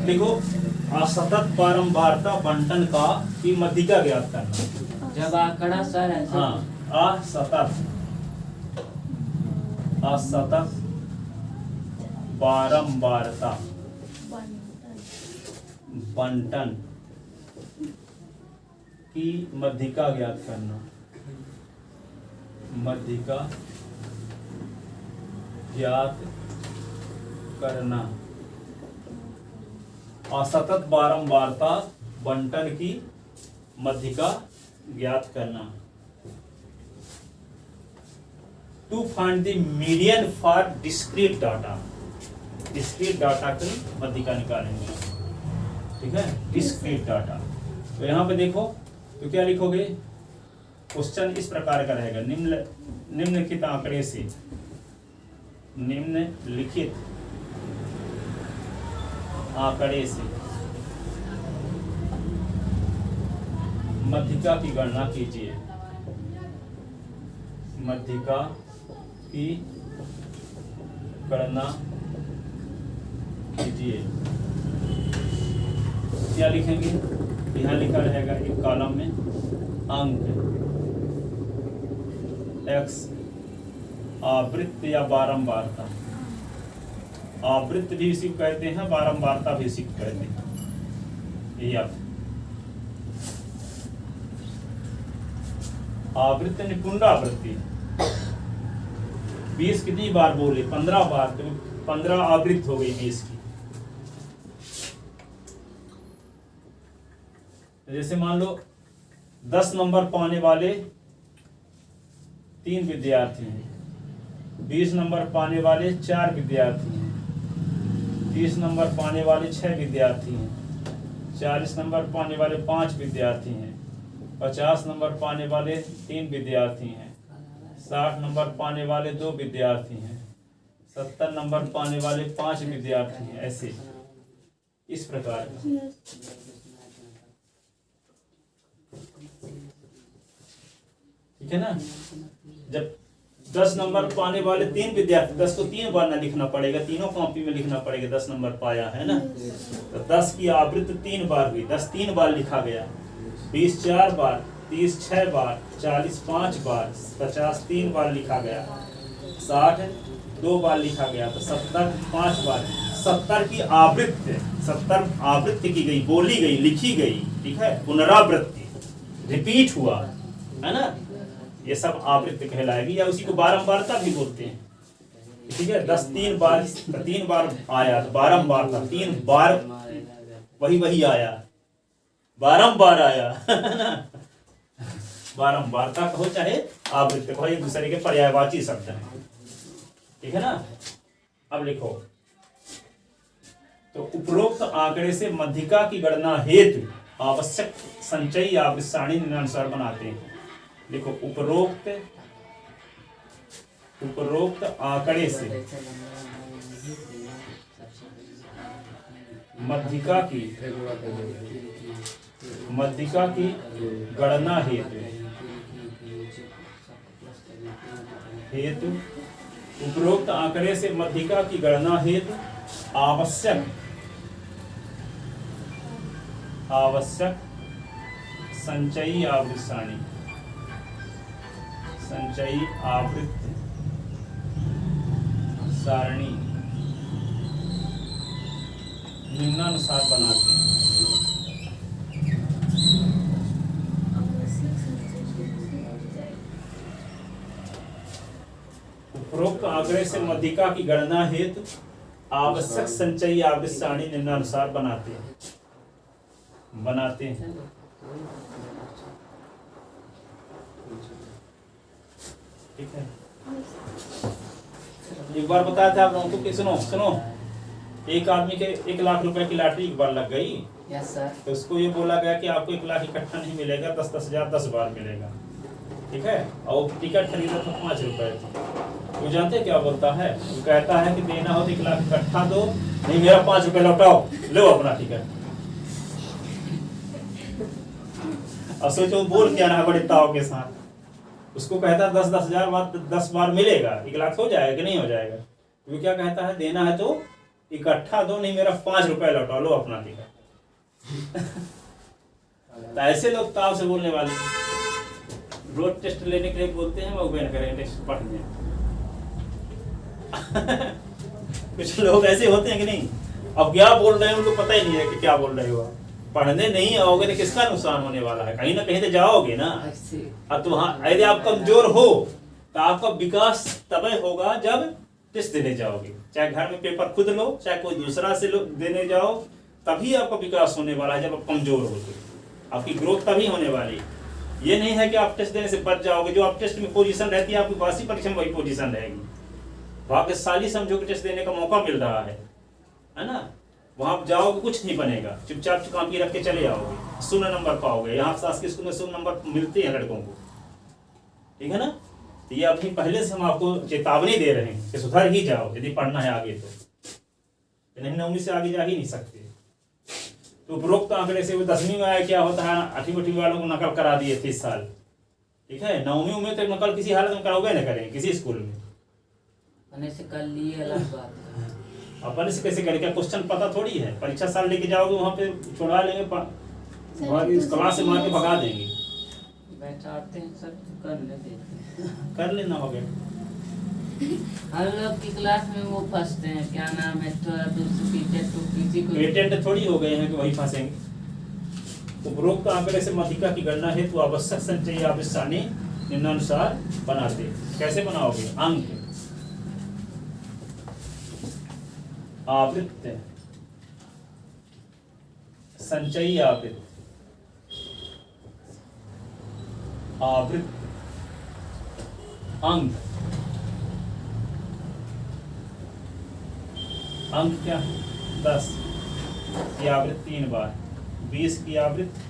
देखो, असतत बारंबारता बंटन का की मध्यिका ज्ञात करना। जब आंकड़ा सर है हाँ, असतत बारंबारता बंटन की मध्यिका ज्ञात करना। मध्यिका ज्ञात करना। असतत बारंबारता बंटन की मध्यिका ज्ञात करना। To find the median for discrete data. Discrete data की मध्यिका निकालेंगे, ठीक है, डिस्क्रीट डाटा। तो यहां पे देखो, तो क्या लिखोगे? क्वेश्चन इस प्रकार का रहेगा, निम्नलिखित आंकड़े से, निम्नलिखित आंकड़े से मध्यिका की गणना कीजिए। मध्यिका की गणना कीजिए। क्या लिखेंगे? यहाँ लिखा रहेगा एक कॉलम में अंक x आवृत्ति या बारंबारता। आवृत्ति भी इसी को कहते हैं, बारंबारता भी इसी को कहते हैं। ये आवृत्ति यानी पुनरावृत्ति। 20 कितनी बार बोले? 15 बार, तो 15 आवृत्ति हो गई 20 की। जैसे मान लो 10 नंबर पाने वाले 3 विद्यार्थी हैं, 20 नंबर पाने वाले 4 विद्यार्थी हैं, 30 नंबर पाने वाले 6 विद्यार्थी हैं, 40 नंबर पाने वाले 5 विद्यार्थी हैं, 50 नंबर पाने वाले 3 विद्यार्थी हैं, 60 नंबर पाने वाले 2 विद्यार्थी हैं, 70 नंबर पाने वाले 5 विद्यार्थी हैं। ऐसे इस प्रकार ठीक है ना। जब 10 नंबर पाने वाले 3 विद्यार्थी, 10 को 3 बार ना लिखना पड़ेगा, तीनों कॉपी में लिखना पड़ेगा। 10 नंबर पाया है ना, तो 10 की आवृत्ति 3 बार हुई, 10 3 बार लिखा गया, 20 4 बार, 30 6 बार, 40 5 बार, 50 3 बार लिखा गया, 60 2 बार लिखा गया, तो 70 5 बार। 70 की आवृत्ति, 70 आवृत्ति की गई, बोली गई, लिखी गई, ठीक है, पुनरावृत्ति, रिपीट हुआ है ना, ये सब आवृत्ति कहलाएगी, या उसी को बारंबारता भी बोलते हैं, ठीक है। 10 3 बार, 3 बार आया तो बारंबारता, 3 बार वही आया, बारंबार आया बारंबारता कहो चाहे आवृत्ति कहो, एक दूसरे के पर्यायवाची शब्द है, ठीक है ना। अब लिखो, तो उपरोक्त आंकड़े से मध्यिका की गणना हेतु आवश्यक संचयी आवृत्ति सारणी निम्नानुसार बनाते हैं। देखो, उपरोक्त आंकड़े से मध्यिका की गणना हेतु उपरोक्त आंकड़े से मध्यिका की गणना हेतु आवश्यक संचयी आवृत्ति सारणी निम्नानुसार बनाते हैं। उपरोक्त आंकड़े से मध्यिका की गणना हेतु आवश्यक संचयी आवृत्ति सारणी निम्नानुसार बनाते हैं। ठीक है। एक बार बताया था आप लोगों को कि सुनो, एक आदमी के 1 लाख रुपए की लॉटरी एक बार लग गई। Yes sir. तो उसको ये बोला गया कि आपको 1 लाख इकट्ठा नहीं मिलेगा, 10-10 हजार 10 बार मिलेगा, ठीक है। और टिकट खरीदा था 5 रुपए की। वो जानते क्या बोलता है? वो कहता है कि देना हो तो 1 लाख इकट्ठा दो, नहीं मेरा 5 रुपए लौटाओ, लो अपना टिकट। अब सोचो बोल क्या रहा बड़े ताव के साथ। उसको कहता है 10-10 हजार बार 10 बार मिलेगा, 1 लाख हो जाएगा कि नहीं हो जाएगा? वो क्या कहता है? देना है तो इकट्ठा दो नहीं, मेरा 5 रुपए लौटा लो अपना टिकट। तो ऐसे लोग ताव से बोलने वाले रोज टेस्ट लेने के लिए बोलते हैं, वो बैन करें टेस्ट पढ़ने। कुछ लोग ऐसे होते हैं कि नहीं, अब क्या बोल रहे हैं उनको पता ही नहीं है कि क्या बोल रहे हो। पढ़ने नहीं आओगे तो किसका नुकसान होने वाला है, कहीं ना कहीं तो जाओगे ना। अब तो वहाँ यदि आप कमजोर हो तो आपका विकास तभी होगा जब टेस्ट देने जाओगे, चाहे घर में पेपर खुद लो चाहे कोई दूसरा से देने जाओ, तभी आपका विकास होने वाला है। जब आप कमजोर हो तो आपकी ग्रोथ तभी होने वाली। ये नहीं है कि आप टेस्ट देने से बच जाओगे, जो आप टेस्ट में पोजीशन रहती है आपकी वार्षिक परीक्षा में वही पोजीशन रहेगी। भाग्यशाली समझो कि टेस्ट देने का मौका मिल रहा है ना। वहां आप जाओगे कुछ नहीं बनेगा, चुपचाप कॉपी रख के चले आओगे, 0 नंबर पाओगे। यहाँ शासकीय स्कूल में 0 नंबर मिलते हैं लड़कों को, ठीक है ना। तो ये अभी पहले से हम आपको चेतावनी दे रहे हैं कि सुधर ही जाओ यदि पढ़ना है आगे तो। नहीं 9वीं से आगे जा ही नहीं सकते। तो उपरोक्त आंकड़े से वो 10वीं में आया क्या होता है, 8वीं वालों को नकल करा दिए थे इस साल, ठीक है। 9वीं में तो नकल किसी हालत में कराओगे ना करें किसी स्कूल में, अपने से कर लिए अलग बात है। अपन से कैसे करें, क्या क्वेश्चन पता थोड़ी है। परीक्षा साल लेके जाओगे वहाँ पे छोड़ा लेंगे, क्लास से मार के भगा देंगे। बैठाते हैं सर, कर लेते हैं, कर लेना हो गया। हम लोग की क्लास में वो फंसते हैं, क्या नाम है, थोड़ा दूसरी टीचर तो किसी को पेटेंट थोड़ी हो गए हैं कि वही फंसेंगे। उपरोक्त आंकड़े से माध्यिका की गणना हेतु आवश्यक संचयी आवेश सारणी निम्नानुसार बनाते। कैसे बनाओगे, अंक आवृत्त संचयी आवृत्त अंक अंक क्या 10 की आवृत्ति 3 बार, 20 की आवृत्ति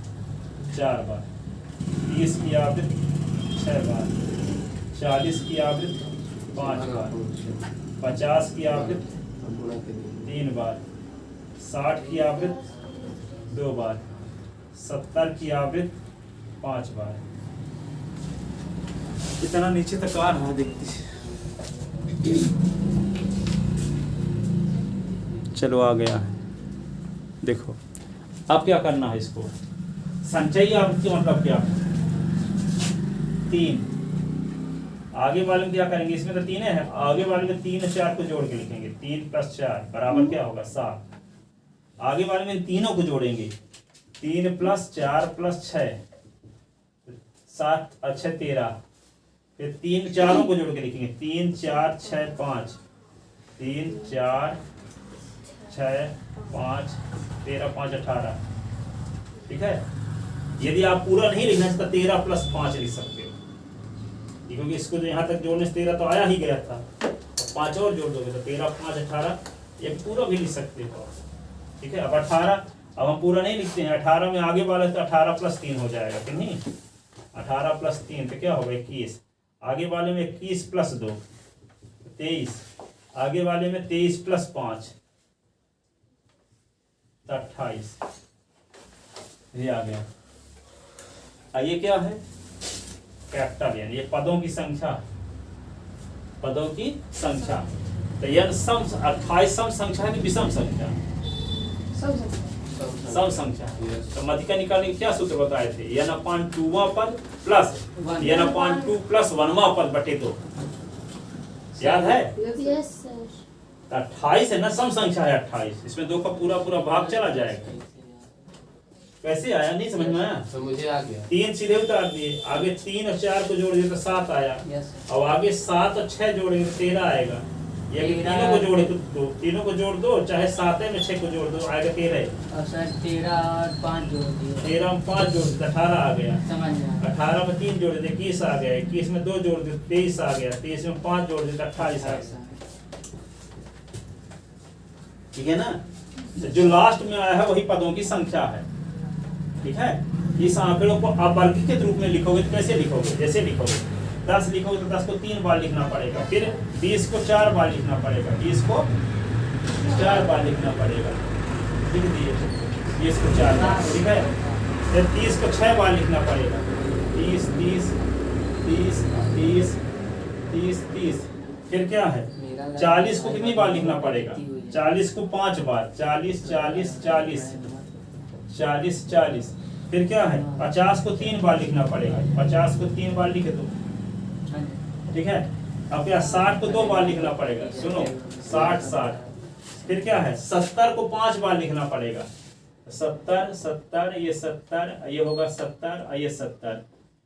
4 बार, 30 की आवृत्ति 6 बार, 40 की आवृत्ति 5 बार, 50 की आवृत्ति 3 बार, 60 की आवृत्ति 2 बार, 70 की आवृत्ति 5 बार। कितना नीचे तक आ रहा है देखते। चलो आ गया है, देखो अब क्या करना है इसको। संचयी आवृत्ति मतलब क्या, 3। आगे वाले में क्या करेंगे, इसमें तो 3 है, आगे वाले में 3 और 4 को जोड़ के लिखेंगे। 3 + 4 बराबर क्या होगा 7। आगे वाले में तीनों को जोड़ेंगे, 3 + 4 + 6 7 अच्छे 13। फिर 3 चारों को जोड़ के लिखेंगे, 3 4 6 5, 3 4 6 5 13 5 18, ठीक है। यदि आप पूरा नहीं लिखना तो 13 + 5 लिख सकते हो, क्योंकि इसको जो यहाँ तक जोड़ने से 13 तो आया ही गया था, 5 और जोड़ दोगे तो 13 5 18, ये पूरा भी लिख सकते हो, ठीक है। अब 18, अब हम पूरा नहीं लिखते हैं, 18 में आगे वाला तो 18 + 3 हो जाएगा कि नहीं। 18 + 3 तो क्या होगा 21, आगे वाले में 21 + 2 23, आगे वाले में 23 + 5 तो 28, ये आ गया। ये क्या है, कैपिटल यानी ये पदों की संख्या, पदों की संख्या। तो यह सम 28 सम संख्या है कि विषम संख्या, सम संख्या। तो माध्यिका निकालने के क्या सूत्र बताए थे, n/2वां पद प्लस n/2 + 1वां पद बटे 2, याद है। Yes sir. 28 है ना, सम संख्या है 28, इसमें 2 का पूरा पूरा भाग चला जाएगा। कैसे आया, नहीं समझ में आया, मुझे आ गया। 3 सीधे उतार दिए, आगे 3 और 4 को जोड़ दिए तो 7 आया, और आगे 7 और 6 जोड़ेंगे तो 13 आएगा। ये तीनों को जोड़े तो 2, तीनों को जोड़ दो, चाहे 7 में 6 को जोड़ दो, आएगा 13। और सर 13 और 5 जोड़ दिए, 13 में 5 जोड़ दे 18 आ गया, समझ में 18 में 3 जोड़ दे 21 आ गया, 21 में 2 जोड़ दे 23 आ गया, 23 में 5 जोड़ दे 28 आ गया, ठीक है ना। तो जो लास्ट में आया है वही पदों की संख्या है, ठीक है। इस आंकड़ों को आप वर्गीकृत रूप में लिखोगे तो कैसे लिखोगे, जैसे लिखोगे 10 लिखोगे तो 10 को 3 बार लिखना पड़ेगा, फिर 20 को 4 बार लिखना पड़ेगा, 20 को 4 बार लिखना पड़ेगा, लिख दिए 20 को 4 बार, ठीक है। फिर 30 को 6 बार लिखना पड़ेगा, 30 30 30 30 30 30। फिर क्या है 40 को कितनी बार लिखना पड़ेगा, 40 को 5 बार, 40 40 40 40 40। फिर क्या है 50 को 3 बार लिखना पड़ेगा, 50 को 3 बार लिख दो, ठीक है। अब क्या 60 को 2 बार लिखना पड़ेगा, सुनो 60 60। फिर क्या है 70 को 5 बार लिखना पड़ेगा, 70 70 ये 70 ये होगा 70 ये 70।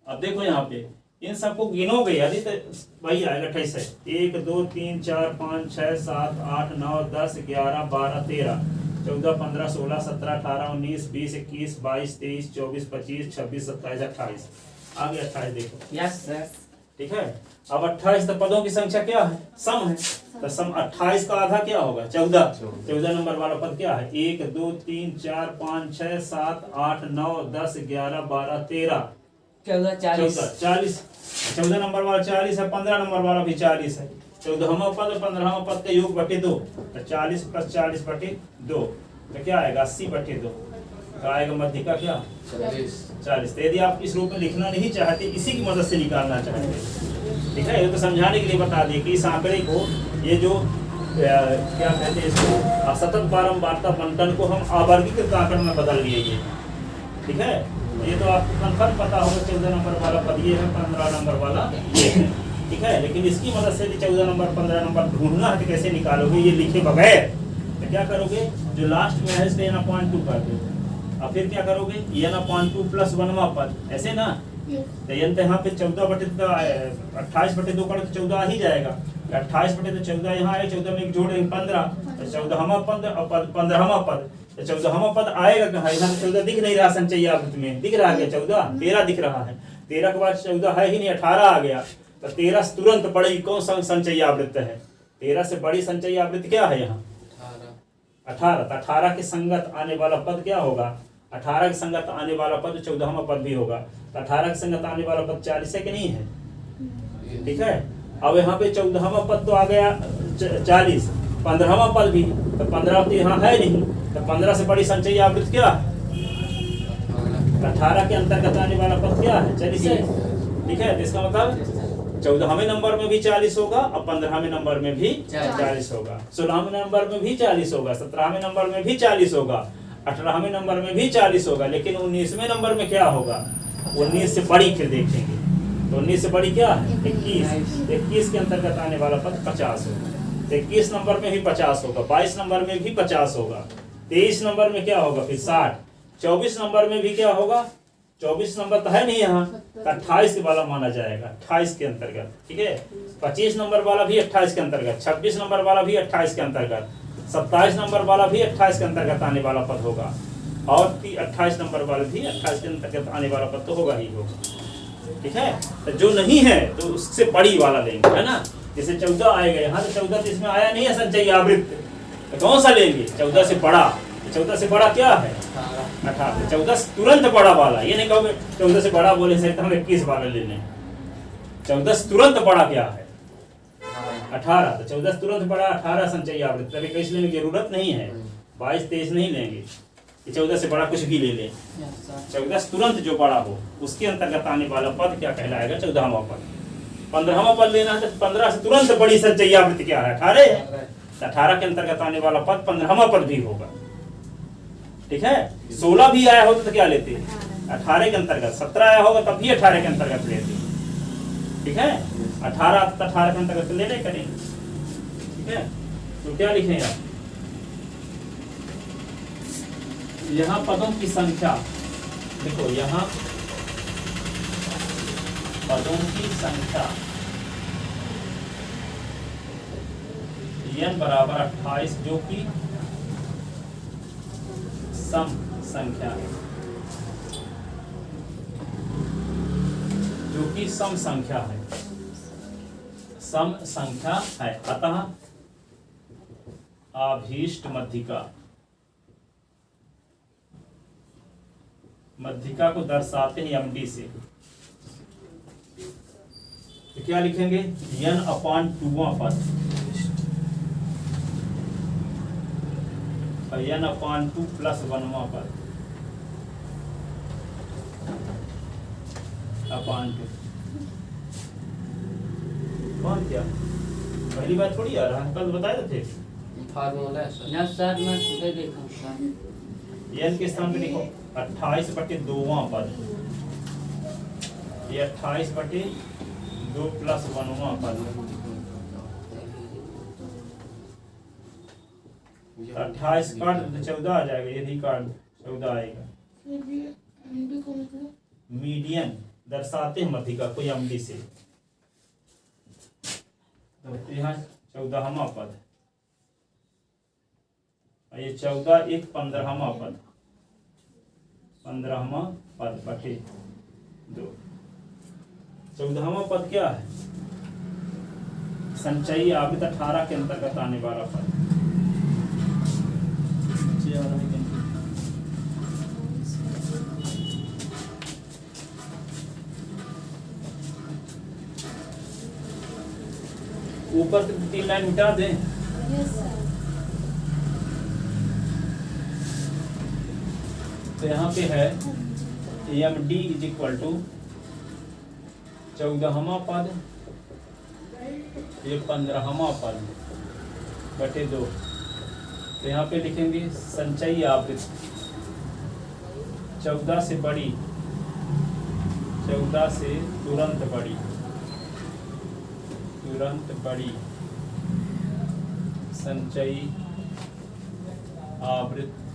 अब देखो यहाँ पे इन सबको गिनोगे यदि तो वही आएगा 28 है। 1 2 3 4 5 6 7 8 9 10 11 12 13 14 15 16 17 18 19 20 21 22 23 24 25 26 27 28। आगे 28 देखो। Yes sir. ठीक है। अब 28 तो पदों की संख्या क्या है, सम है। तो सम 28 का आधा क्या होगा 14। 14 नंबर वाला पद क्या है 1 2 3 4 5 6 7 8 9 10 11 12 13 14 40। 14 नंबर वाला 40 है, 15 नंबर वाला भी 40 है। 14वां पद 15वां पद का योग बटे 2, तो 40 + 40 बटे 2 तो क्या आएगा 80/2। तो आएगा मध्य का क्या 40। तो यदि आप इस रूप में लिखना नहीं चाहते, इसी की मदद से निकालना चाहते, ठीक है। ये तो समझाने के लिए बता दिए कि इस आंकड़े को, ये जो क्या कहते हैं इसको, सतत बारंबारता बंटन को हम आवर्गीकृत आंकड़े में बदल लिए ये, ठीक है। ये तो आपको कंफर्म पता होगा 14 नंबर वाला पद ये है, 15 नंबर वाला ये है, ठीक है। लेकिन इसकी मदद से 14 नंबर 15 नंबर ढूंढना है तो कैसे निकालोगे, ये लिखे बगैर। तो क्या करोगे, जो लास्ट में है इसका n/2 कर दो, और फिर क्या करोगे n/2 + 1वां पद, ऐसे ना। तो यहाँ पे 28/2 कर तो 14 आ ही जाएगा। 28/14 यहाँ आए, 14 में एक जोड़ेंगे 15, तो 14वां पद और 15वां पद। तो 14वां पद आएगा कहाँ, यहाँ 14 दिख नहीं रहा संचयी आवृत्ति में, दिख रहा है 14, 13 दिख रहा है। 13 के बाद 14 है ही नहीं, 18 आ गया। तो 13 से तुरंत बड़ी कौन सा संचयी आवृत्ति है, 13 से बड़ी संचयी आवृत्ति क्या है यहाँ 18। तो 18 के संगत आने वाला पद क्या होगा, 18 के संगत आने वाला पद 14वां पद भी होगा। तो 18 के संगत आने वाला पद 40 है कि नहीं है, ठीक है। अब यहाँ पे 14वां पद तो आ गया 40, 15वां पद भी, तो 15 तो यहाँ है नहीं। तो 15 से बड़ी संचयी आवृत्ति क्या है, 18 के अंतर्गत आने वाला पद क्या है 40 है, ठीक है। तो इसका मतलब 14वें नंबर में भी 40 होगा और 15वें नंबर में भी 40 होगा, 16वें नंबर में भी 40 होगा, 17वें नंबर में भी 40 होगा, 18वें नंबर में भी 40 होगा। लेकिन 19वें नंबर में क्या होगा, 19 से बड़ी फिर देखेंगे। तो 19 से बड़ी क्या है 21। 21 के अंतर्गत आने वाला पद 50 होगा। 21 नंबर में भी 50 होगा, 22 नंबर में भी 50 होगा, 23 नंबर में क्या होगा फिर 60, 24 नंबर में भी क्या होगा, 24 नंबर तो है नहीं यहाँ, 28 वाला माना जाएगा 28 के अंतर्गत, ठीक है। 25 नंबर वाला भी 28 के अंतर्गत, 26 नंबर वाला भी 28 के अंतर्गत, 27 नंबर वाला भी 28 के अंतर्गत आने वाला पद होगा, और 28 नंबर वाला भी 28 के अंतर्गत आने वाला पद तो होगा ही होगा, ठीक है। तो जो नहीं है तो उससे बड़ी वाला लेंगे, है ना। जैसे 14 आएगा यहाँ, तो 14 तो इसमें आया नहीं है संचयी आवृत्ति, तो कौन सा लेंगे 14 से बड़ा। 14 से बड़ा क्या है 18। 14 से तुरंत बड़ा वाला, ये नहीं कहोगे 14 से बड़ा बोले से तो हम 21 वाला ले लें। 14 से तुरंत बड़ा क्या है 18। तो 14 से तुरंत बड़ा 18 संचयी आवृत्ति, तभी कैसे लेने की जरूरत नहीं है, 22 23 नहीं लेंगे, 14 से बड़ा कुछ भी ले लें। 14 से तुरंत जो बड़ा हो उसके अंतर्गत आने वाला पद क्या कहलाएगा 14वां पद। 15वां पद लेना है तो 15 से तुरंत बड़ी संचयी आवृत्ति क्या है 18 है। 18 के अंतर्गत आने वाला पद 15वां पद भी होगा, ठीक है। 16 भी आया होता तो क्या लेते 18 के अंतर्गत, 17 आया होगा तब भी 18 के अंतर्गत लेते, ठीक है। 18 तो 18 के अंतर्गत लेने करेंगे, ठीक है। तो क्या लिखेंगे आप, यहाँ पदों की संख्या देखो, यहाँ पदों की संख्या n बराबर 28 जो कि सम संख्या है, जो कि सम संख्या है, सम संख्या है। अतः अभीष्ट मध्यिका, मध्यिका को दर्शाते हैं MD से, तो क्या लिखेंगे n/2वां पद, और n/2 + 1वां पद /2। कौन क्या पहली बार थोड़ी आ रहा है, कल बताए थे, फार्मूला है सर। ना सर मैं खुदे देखा सर। एन के स्थान पे लिखो 28/2वां पद, ये 28/2 + 1वां पद, 28 काट तो 14 आ जाएगा, यदि काट 14 आएगा। मीडियन दर्शाते हैं मध्यिका को एमडी से, तो यहाँ 14वां पद, ये 14 1 15वां पद, 15वां पद बटे 2। 14वां पद क्या है? संचयी आवृत्त 18 के अंतर्गत आने वाला पद। ऊपर से 3 लाइन मिटा दें। तो यहाँ पे है M D is equal to 14वां पद, ये 15वां पद बटे 2। तो यहाँ पे लिखेंगे संचयी आवृत्ति 14 से बड़ी, 14 से तुरंत बड़ी, तुरंत बड़ी संचयी आवृत्ति,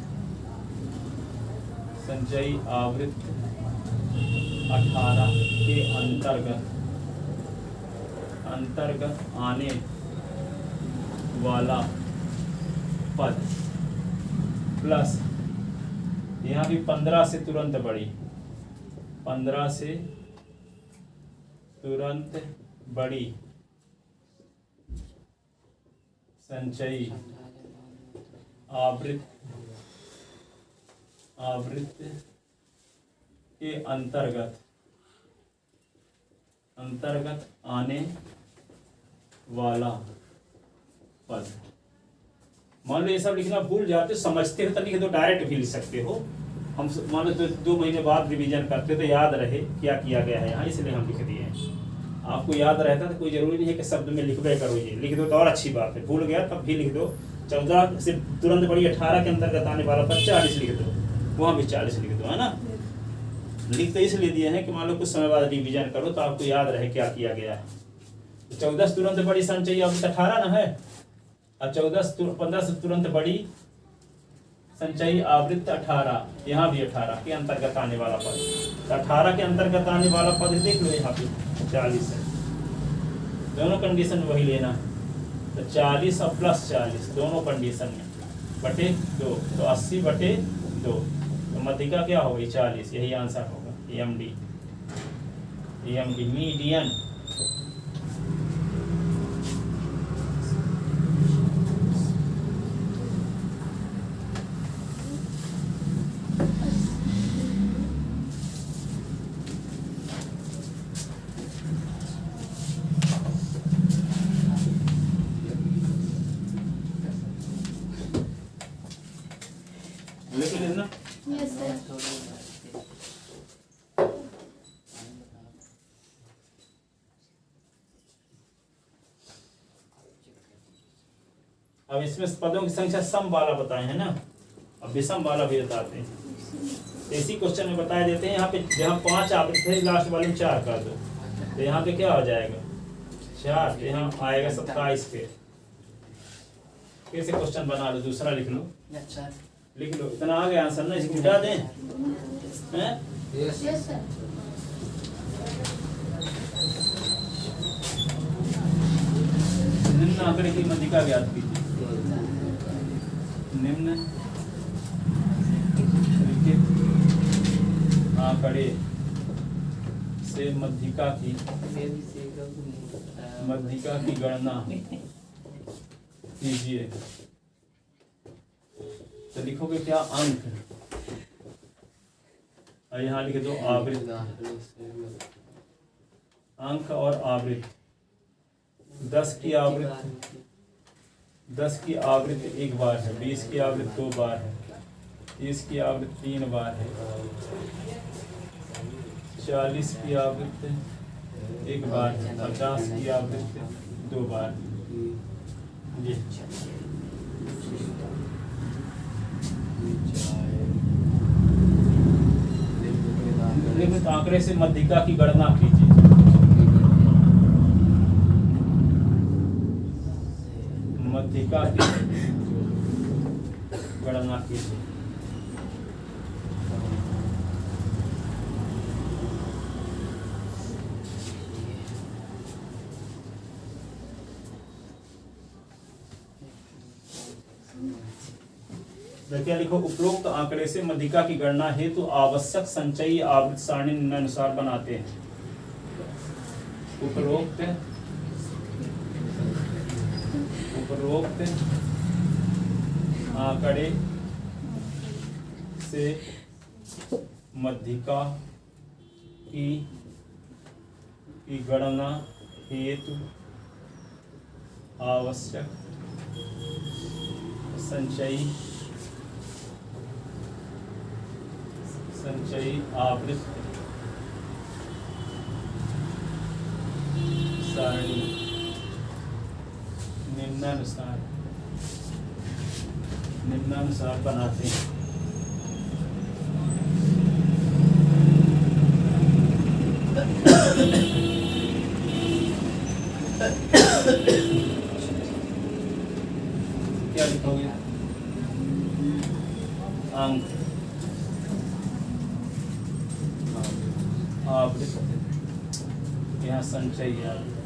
संचयी आवृत्ति 18 के अंतर्गत आने वाला पद, प्लस यहाँ भी 15 से तुरंत बड़ी, 15 से तुरंत बड़ी संचयी आवृत्ति के अंतर्गत आने वाला पद। मान लो ये सब लिखना भूल जाते हो, समझते हो तो लिख दो, डायरेक्ट भी लिख सकते हो। हम मान लो तो 2 महीने बाद रिवीजन करते तो याद रहे क्या किया गया है यहाँ, इसलिए हम लिख दिए हैं। आपको याद रहता तो कोई जरूरी नहीं है कि शब्द में लिखबे करो, ये लिख दो तो और अच्छी बात है। भूल गया तब भी लिख दो। 14 से तुरंत बड़ी 18 के अंतर्गत आने वाला पद 40 लिख दो, वहाँ भी 40 लिख दो, है ना। लिख तो इसलिए दिए हैं कि मान लो कुछ समय बाद रिवीजन करो तो आपको याद रहे क्या किया गया है। 14 से तुरंत बड़ी संचयी आवृत्ति 18 ना है, और 15 से तुरंत बड़ी संचयी आवृत्ति 18, यहाँ भी 18 के अंतर्गत आने वाला पद। तो 18 के अंतर्गत आने वाला पद देख लो यहाँ पे 40 है, दोनों कंडीशन वही लेना है। तो 40 और प्लस 40 दोनों कंडीशन में बटे 2, तो 80/2। तो मध्यिका क्या होगी 40, यही आंसर होगा एम डी मीडियन। लिख लेना। Yes, sir. अब इसमें पदों की संख्या सम वाला बताए हैं ना, अब विषम वाला भी बताते हैं। इसी क्वेश्चन में बताए देते हैं। यहाँ पे जहाँ 5 आवृत्ति है, लास्ट वाले में 4 कर दो, तो यहाँ पे क्या हो जाएगा 4, तो यहाँ आएगा 27। फिर से क्वेश्चन बना लो, दूसरा लिख लो, अच्छा लिख लो। इतना आ गया आंसर ना, इसको मिटा दें हैं? Yes Yes, sir. निम्न आंकड़े की मध्यिका ज्ञात कीजिए। निम्न आंकड़े से मध्यिका की गणना कीजिए। तो लिखोगे क्या अंक, और यहाँ लिख दो आवृत्ति, अंक और आवृत्ति। 10 की आवृत्ति 1 बार है, 20 की आवृत्ति 2 बार है, 30 की आवृत्ति 3 बार है, 40 की आवृत्ति 1 बार है, 50 की आवृत्ति 2 बार है। जी उपरोक्त आंकड़े से मध्यिका की गणना कीजिए। मध्यिका की गणना कीजिए। क्या लिखो, उपरोक्त आंकड़े से मध्यिका की गणना हेतु आवश्यक संचयी आवृत्ति सारणी निम्नानुसार बनाते हैं। उपरोक्त आंकड़े से मध्यिका की गणना हेतु आवश्यक संचयी आवृत्ति सारणी निम्नानुसार बनाते हैं। क्या लिखोगे? अंक आवृत्ति, यहाँ संचयी आवृत्ति,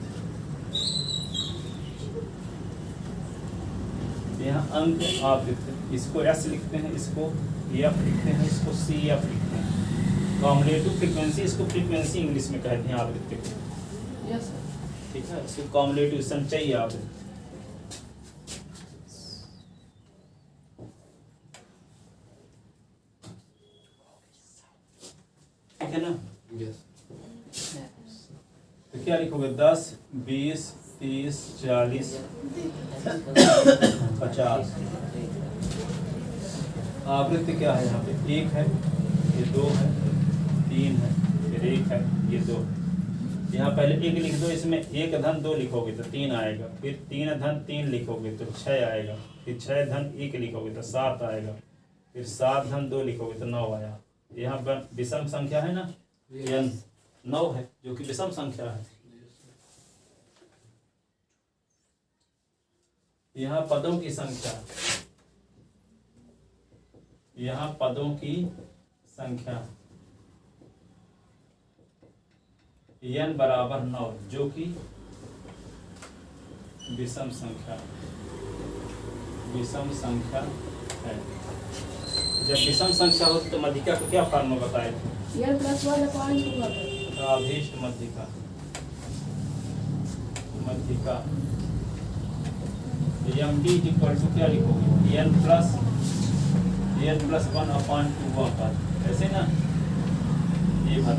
यहाँ अंक आवृत्ति, इसको एस लिखते हैं, इसको एफ लिखते हैं, इसको सी एफ लिखते हैं। कॉम्युलेटिव फ्रीक्वेंसी, इसको फ्रीक्वेंसी इंग्लिश में कहते हैं आवृत्ति को। Yes sir. ठीक है, इसको कॉम्युलेटिव संचयी आवृत्ति। ठीक है ना? यस। तो क्या लिखोगे? 10, 20, 30, 40, 50। आवृत्ति क्या है यहाँ पे? 1 है, ये 2 है, 3 है, फिर 1 है, ये 2। यहाँ पहले 1 लिख दो, इसमें 1 धन 2 लिखोगे तो 3 आएगा, फिर 3 धन 3 लिखोगे तो 6 आएगा, फिर 6 धन 1 लिखोगे तो 7 आएगा, फिर 7 धन 2 लिखोगे तो 9 आया। यहाँ पर विषम संख्या है ना, यह 9 है जो कि विषम संख्या है। यहाँ पदों की संख्या, यहाँ पदों की संख्या n बराबर 9 जो कि विषम संख्या है। जब विषम संख्या हो तो मध्यिका को क्या फॉर्मूला बताए थे? आभीष्ट मध्यिका md इक्वल टू क्या लिखोगे? n प्लस 1/2 पर, ऐसे ना? ये बात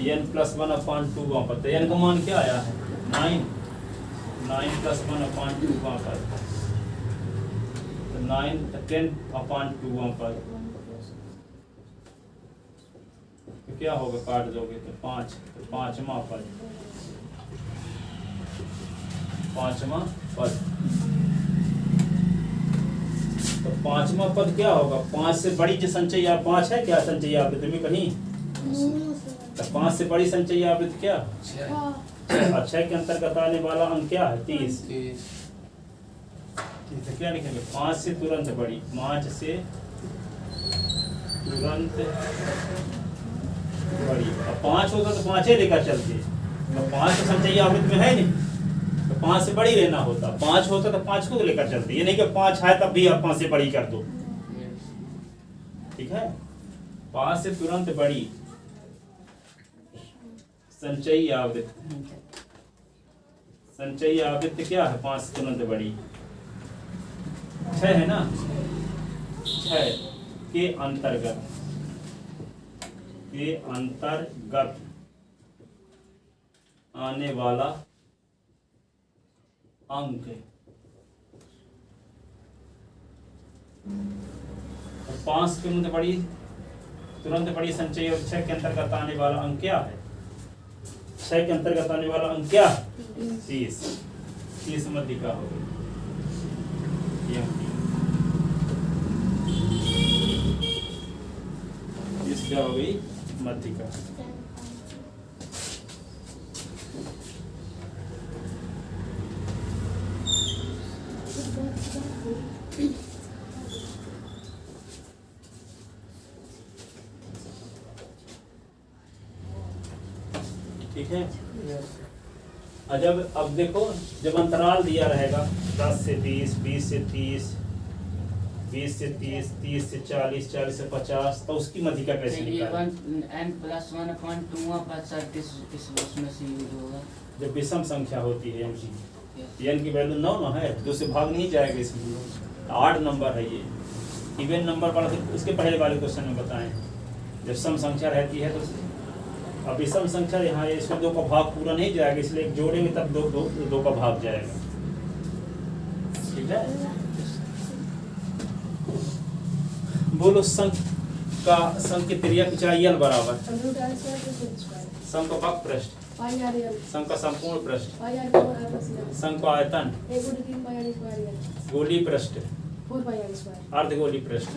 n प्लस 1/2 पर, तो n का मान क्या आया है? 9 प्लस 1/2 पर, तो 9 10/2 पर, तो क्या होगा? काट दोगे तो 5, तो 5वां पद। तो 5वां पद क्या होगा? 5 से बड़ी जो संचयी 5 है क्या संचयी आवृत्ति में कहीं? तो 5 से बड़ी संचयी आवृत्ति क्या? 6 के अंतर्गत आने वाला अंक क्या है? 30। तो क्या लिखेंगे? 5 से तुरंत बड़ी, 5 से तुरंत बड़ी। अब 5 होता तो 5 ही लेकर चलते, तो 5 तो संचयी आवृत्ति में है नहीं, तो 5 से बड़ी लेना होता। 5 होता तो 5 को लेकर चलते, ये नहीं कि 5 है तब भी आप 5 से बड़ी कर दो। ठीक है, 5 से तुरंत बड़ी संचयी आवृत्ति क्या है? 5 से तुरंत बड़ी 6 है ना? 6 के अंतर्गत आने वाला अंक। 5 के तुरंत बड़ी संचयी और 6 के अंतर्गत आने वाला अंक क्या है? 6 के अंतर्गत आने वाला अंक क्या? 30 मध्यिका हो गई। क्या हो गई मध्यिका। ठीक है। अब देखो, जब अंतराल दिया रहेगा 10 से 20, 20 से 30, 20 से 30, 30 से 40, 40 से 50, तो उसकी मध्यिका कैसे निकालें? n+1/2 इसमें से यूज होगा। जब विषम संख्या होती है n की, n की वैल्यू 9 ना है, 2 से भाग नहीं जाएगा, इसमें 8 नंबर है ये। इवन नंबर वाला तो उसके पहले वाले क्वेश्चन में बताएं, जब सम संख्या रहती है तो अब विषम संख्या यहाँ है, इसमें 2 का भाग पूरा नहीं जाएगा, इसलिए एक जोड़ेंगे तब 2 का भाग जाएगा। ठीक है। बोलो संघ की त्रिज्या ऊंचाई l बराबर संघ का पक पृष्ठ, संघ का संपूर्ण पृष्ठ, संघ का आयतन, गोली पृष्ठ, अर्धगोली पृष्ठ,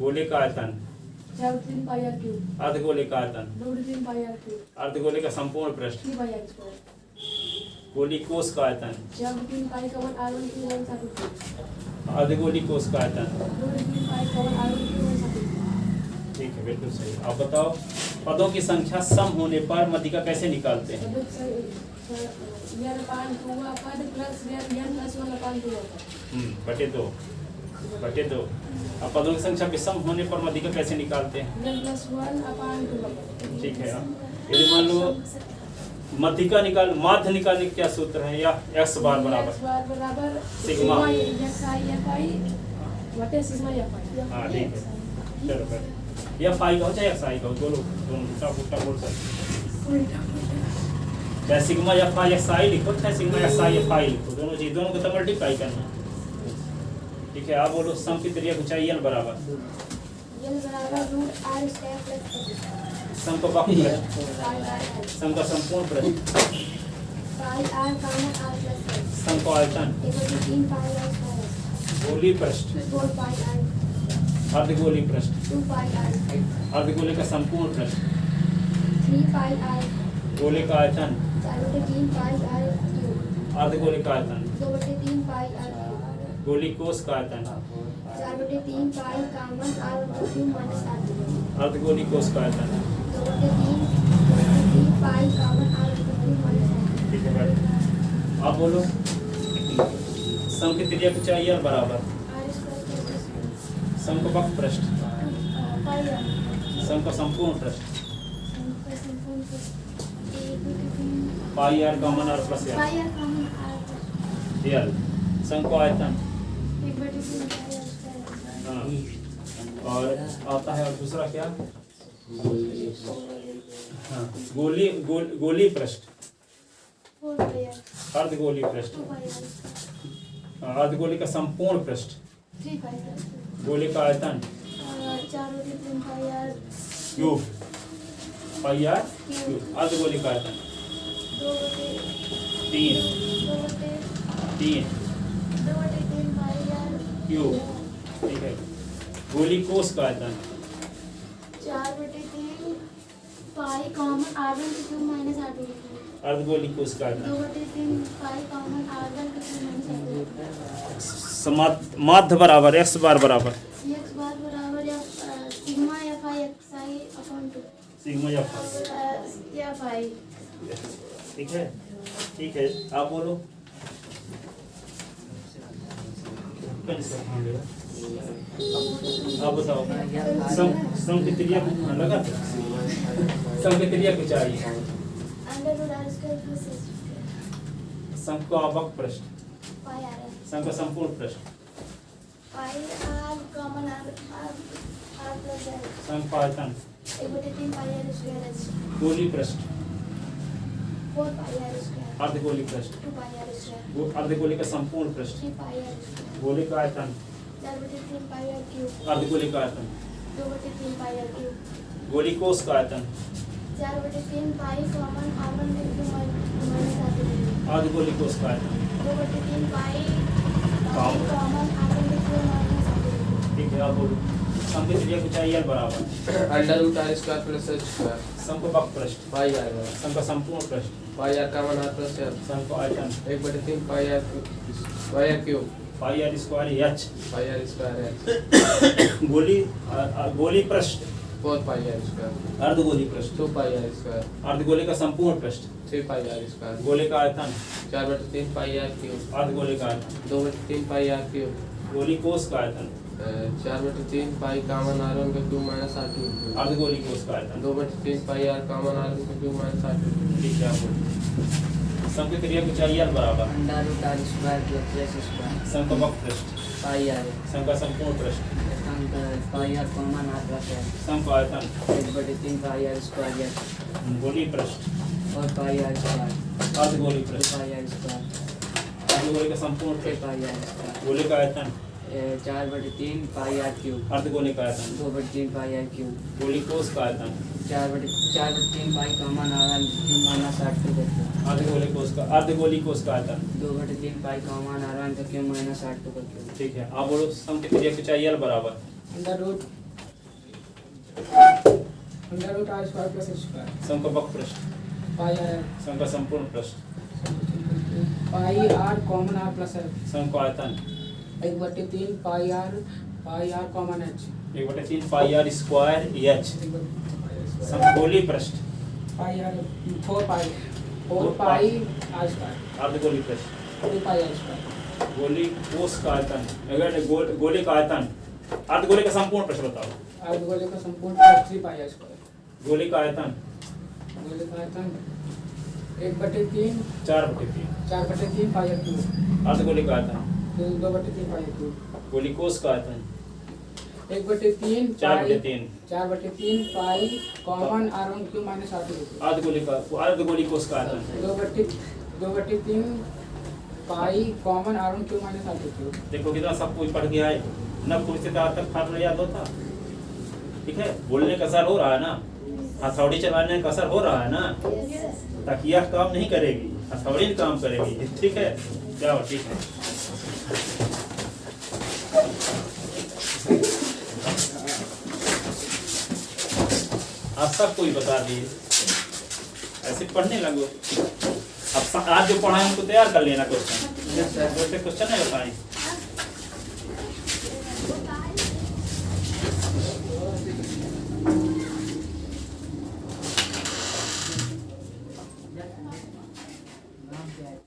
गोले का आयतन, अर्धगोले का आयतन, अर्धगोले का संपूर्ण पृष्ठ, गोली कोष का आयतन, अर्धगोली कोष का आयतन। ठीक है, बिल्कुल सही। आप बताओ, पदों की संख्या सम होने पर मध्यिका कैसे निकालते हैं? बटे दो। अब पदों की संख्या विषम होने पर मध्यिका कैसे निकालते हैं? ठीक है। यदि मान लो मध्यिका माध्य निकालने का क्या सूत्र है? या x बार बराबर सिग्मा। हाँ ठीक है, चलो फिर या फाई कहो चाहे एक्स आई कहो, दोनों उल्टा बोल सकते, चाहे सिग्मा या फाई एक्स आई लिखो, चाहे सिग्मा एक्स आई या फाई लिखो, दोनों को तो मल्टीप्लाई करना। ठीक है। आप बोलो सम की त्रिज्या ऊंचाई l बराबर सम का पक पृष्ठ, सम का संपूर्ण पृष्ठ, सम का आयतन, गोली पृष्ठ, अर्धगोली पृष्ठ, अर्धगोले का संपूर्ण पृष्ठ, गोले का आयतन, अर्धगोले का आयतन, गोली कोष का आयतन, अर्धगोली कोष का आयतन। ठीक है भाई। आप बोलो सम की त्रिज्या ऊंचाई l बराबर सम का पक पृष्ठ, सम का संपूर्ण पृष्ठ, पाई r common r plus l, सम का आयतन। हाँ, और आता है और दूसरा क्या? हाँ, गोली पृष्ठ, अर्धगोली पृष्ठ, अर्धगोली का संपूर्ण पृष्ठ, गोले का आयतन, क्यूब, पाई आर क्यूब, अर्धगोली का आयतन 3 क्यूब। ठीक है। गोली कोष का आयतन 4/3 पाई कॉमन r1 के क्यूब माइनस r2 के क्यूब। अर्धगोली कोष का आयतन 2/3 पाई कॉमन r1 के क्यूब माइनस r2। माध्य बराबर x बार बराबर x बार बराबर या सिग्मा या फाई xi अपॉन 2 सिग्मा या फाई। ठीक है। ठीक है। आप बोलो आप बताओ सम की त्रिज्या लगा, सम की त्रिज्या कुछ चाहिए, सम का आवक पृष्ठ, सम का संपूर्ण पृष्ठ, सम का आयतन, गोली पृष्ठ, अर्धगोली पृष्ठ, अर्धगोली का संपूर्ण पृष्ठ, गोले का आयतन, अर्धगोली का आयतन, गोली कोष का आयतन, अर्धगोली कोष का आयतन। ठीक है। आप बोलो सम की त्रिज्या की ऊंचाई l बराबर under root r square plus h square सम को वक्र पृष्ठ पाई आर बराबर सम का संपूर्ण पृष्ठ पाई आर का मान आर प्लस एल सम को आयतन 1/3 pi r cube pi r square h pi r square है गोली पृष्ठ 4 पाई आर स्क्वायर अर्धगोली पृष्ठ 2 पाई आर स्क्वायर अर्धगोले का संपूर्ण पृष्ठ 3 पाई आर स्क्वायर गोले का आयतन 4/3 पाई आर क्यूब अर्धगोले का आयतन 2/3 पाई आर क्यूब गोली कोष का आयतन 4/3 पाई कॉमन आर वन का क्यूब माइनस आर क्यूब अर्धगोली कोष का आयतन 2/3 पाई आर कॉमन आर वन का क्यूब माइनस आर क्यूब ठीक है आपको सम की त्रिज्या की ऊंचाई l बराबर under root r square plus h square सम का वक्र पृष्ठ पाई आर सम का संपूर्ण पृष्ठ pi r common r plus है सम का आयतन 1/3 पाई आर स्क्वायर एच गोली पृष्ठ और पाई आर स्क्वायर अर्धगोली पृष्ठ पाई आर स्क्वायर अर्धगोले का संपूर्ण 6 पृष्ठ पाई आर स्क्वायर गोले का आयतन 4/3 पाई आर क्यूब अर्धगोले का आयतन 2/3 पाई आर क्यूब गोली कोष का आयतन 4/3 pi common r one cube minus r two का क्यूब अर्धगोली कोष का आयतन 2/3 पाई कॉमन आर वन का क्यूब माइनस आर टू का क्यूब ठीक है आप बोलो सम की त्रिज्या की ऊंचाई l बराबर under root r square plus h square सम का वक्र पृष्ठ पाई आर सम का संपूर्ण पृष्ठ pi r common r plus l सम का आयतन 1/3 pi r common h 1/3 pi r square h सम गोली पृष्ठ pi r 4 pi r square अर्धगोली पृष्ठ 2 पाई आर स्क्वायर गोली कोष का आयतन अगर गोले का आयतन अर्धगोले का संपूर्ण पृष्ठ बताओ अर्धगोले का संपूर्ण 3 पाई आर स्क्वायर गोले का आयतन गोले का आयतन 1/3 4/3 पाई आर क्यूब अर्धगोले का आयतन 2/3 पाई आर क्यूब गोली कोष का आयतन 1/3 4/3 pi common r one cube minus r two अर्धगोली कोष का आयतन 2/3 pi common r one cube minus r two cube देखो कितना सब कुछ पढ़ गया है ना कुछ से आज तक फार्मूला याद होता ठीक है बोलने का असर हो रहा है ना हथौड़ी चलाने का असर हो रहा है ना ताकि यह काम नहीं करेगी हथौड़ी काम करेगी ठीक है जाओ ठीक है आज सब कोई बता दिए ऐसे पढ़ने लगो अब आज जो पढ़ाए उनको तैयार कर लेना क्वेश्चन यस सर क्वेश्चन है बताएं